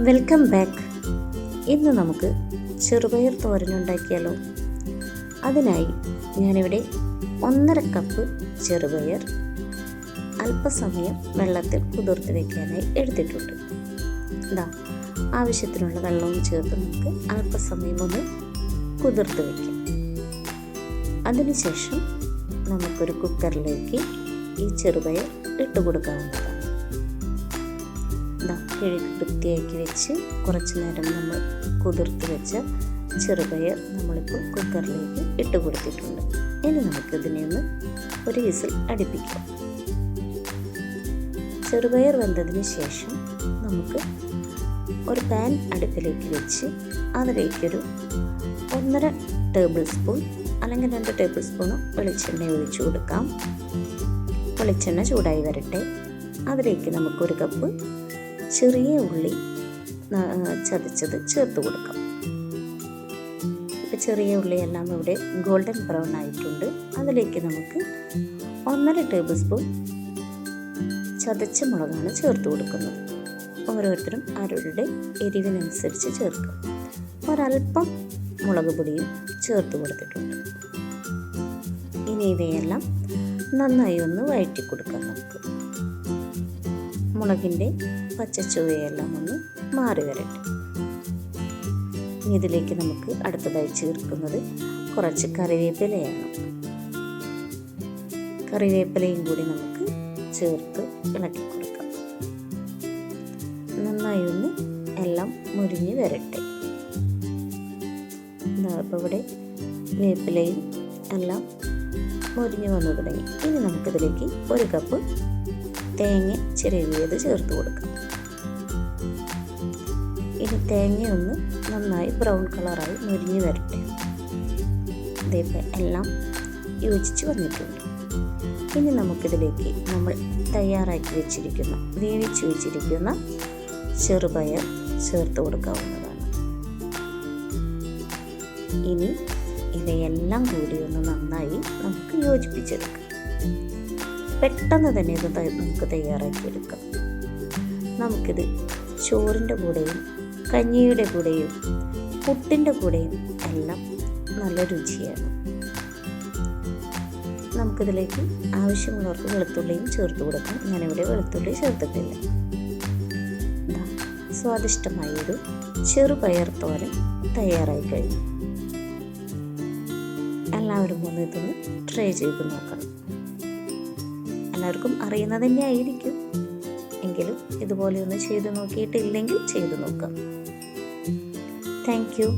Welcome back. ഇന്ന് നമുക്ക് ചെറുപയർ തോരൻ ഉണ്ടാക്കിയാലോ. അതിനായി ഞാനിവിടെ 1.5 കപ്പ് ചെറുപയർ അല്പസമയം വെള്ളത്തിൽ കുതിർത്ത് വയ്ക്കാനായി എടുത്തിട്ടുണ്ട്. ആവശ്യത്തിനുള്ള വെള്ളവും ചേർത്ത് നമുക്ക് അല്പസമയം ഒന്ന് കുതിർത്ത് വയ്ക്കാം. അതിനുശേഷം നമുക്കൊരു കുക്കറിലേക്ക് ഈ ചെറുപയർ ഇട്ട് കൊടുക്കാവുന്നതാണ്. കിഴക്ക് വൃത്തിയാക്കി വെച്ച് കുറച്ച് നേരം നമ്മൾ കുതിർത്ത് വെച്ച ചെറുപയർ നമ്മളിപ്പോൾ കുക്കറിലേക്ക് ഇട്ട് കൊടുത്തിട്ടുണ്ട്. ഇനി നമുക്കിതിനെ ഒന്ന് ഒരു വിസിൽ അടുപ്പിക്കാം. ചെറുപയർ വെന്തതിന് ശേഷം നമുക്ക് ഒരു പാൻ അടുപ്പിലേക്ക് വെച്ച് അതിലേക്കൊരു 1.5 ടേബിൾ സ്പൂൺ അല്ലെങ്കിൽ 2 ടേബിൾ സ്പൂൺ വെളിച്ചെണ്ണ ഒഴിച്ചു കൊടുക്കാം. വെളിച്ചെണ്ണ ചൂടായി വരട്ടെ. അതിലേക്ക് നമുക്കൊരു കപ്പ് ചെറിയ ഉള്ളി ചതച്ചത് ചേർത്ത് കൊടുക്കാം. ഇപ്പോൾ ചെറിയ ഉള്ളിയെല്ലാം ഇവിടെ ഗോൾഡൻ ബ്രൗൺ ആയിട്ടുണ്ട്. അതിലേക്ക് നമുക്ക് 1.5 ടേബിൾ സ്പൂൺ ചതച്ച മുളകാണ് ചേർത്ത് കൊടുക്കുന്നത്. ഓരോരുത്തരും അവരുടെ എരിവിനനുസരിച്ച് ചേർക്കും. ഒരൽപ്പം മുളക് പൊടിയും ചേർത്ത് കൊടുത്തിട്ടുണ്ട്. ഇനി ഇവയെല്ലാം നന്നായി ഒന്ന് വഴറ്റി കൊടുക്കാം. നമുക്ക് മുളകിൻ്റെ പച്ചച്ചുവയെല്ലാം ഒന്ന് മാറി വരട്ടെ. ഇതിലേക്ക് നമുക്ക് അടുത്തതായി ചേർക്കുന്നത് കുറച്ച് കറിവേപ്പിലയാണ്. കറിവേപ്പിലയും കൂടി നമുക്ക് ചേർത്ത് ഇളക്കി കൊടുക്കാം. നന്നായി ഒന്ന് എല്ലാം മുരിഞ്ഞ് വരട്ടെ. അപ്പോൾ ഇവിടെ വേപ്പിലയും എല്ലാം മുരിഞ്ഞ് വന്നു തുടങ്ങി. ഇനി നമുക്കിതിലേക്ക് 1 കപ്പ് തേങ്ങ ചിരവിയത് ചേർത്ത് കൊടുക്കാം. ഇനി തേങ്ങ ഒന്ന് നന്നായി ബ്രൗൺ കളറായി മുരിഞ്ഞ് വരട്ടെ. ഇതേപോലെ എല്ലാം യോജിച്ച് വന്നിട്ടുണ്ട്. ഇനി നമുക്കിതിലേക്ക് നമ്മൾ തയ്യാറാക്കി വെച്ചിരിക്കുന്ന വേവിച്ച് വെച്ചിരിക്കുന്ന ചെറുപയർ ചേർത്ത് കൊടുക്കാവുന്നതാണ്. ഇനി ഇവയെല്ലാം കൂടി ഒന്ന് നന്നായി നമുക്ക് യോജിപ്പിച്ചെടുക്കാം. പെട്ടെന്ന് തന്നെ ഇത് നമുക്ക് തയ്യാറാക്കിയെടുക്കാം. നമുക്കിത് ചോറിൻ്റെ കൂടെയും കഞ്ഞിയുടെ കൂടെയും പുട്ടിൻ്റെ കൂടെയും എല്ലാം നല്ല രുചിയാണ്. നമുക്കിതിലേക്ക് ആവശ്യമുള്ളവർക്ക് വെളുത്തുള്ളിയും ചേർത്ത് കൊടുക്കാം. ഞാനിവിടെ വെളുത്തുള്ളി ചേർത്തിട്ടില്ല. സ്വാദിഷ്ടമായൊരു ചെറുപയർ തോരൻ തയ്യാറായി കഴിഞ്ഞു. എല്ലാവരും ഒന്ന് ഇതൊന്ന് ട്രൈ ചെയ്ത് നോക്കണം. എല്ലാവർക്കും അറിയുന്നത് തന്നെ ആയിരിക്കും. എങ്കിലും ഇതുപോലെ ഒന്ന് ചെയ്ത് നോക്കിയിട്ടില്ലെങ്കിൽ ചെയ്തു നോക്കാം. Thank you.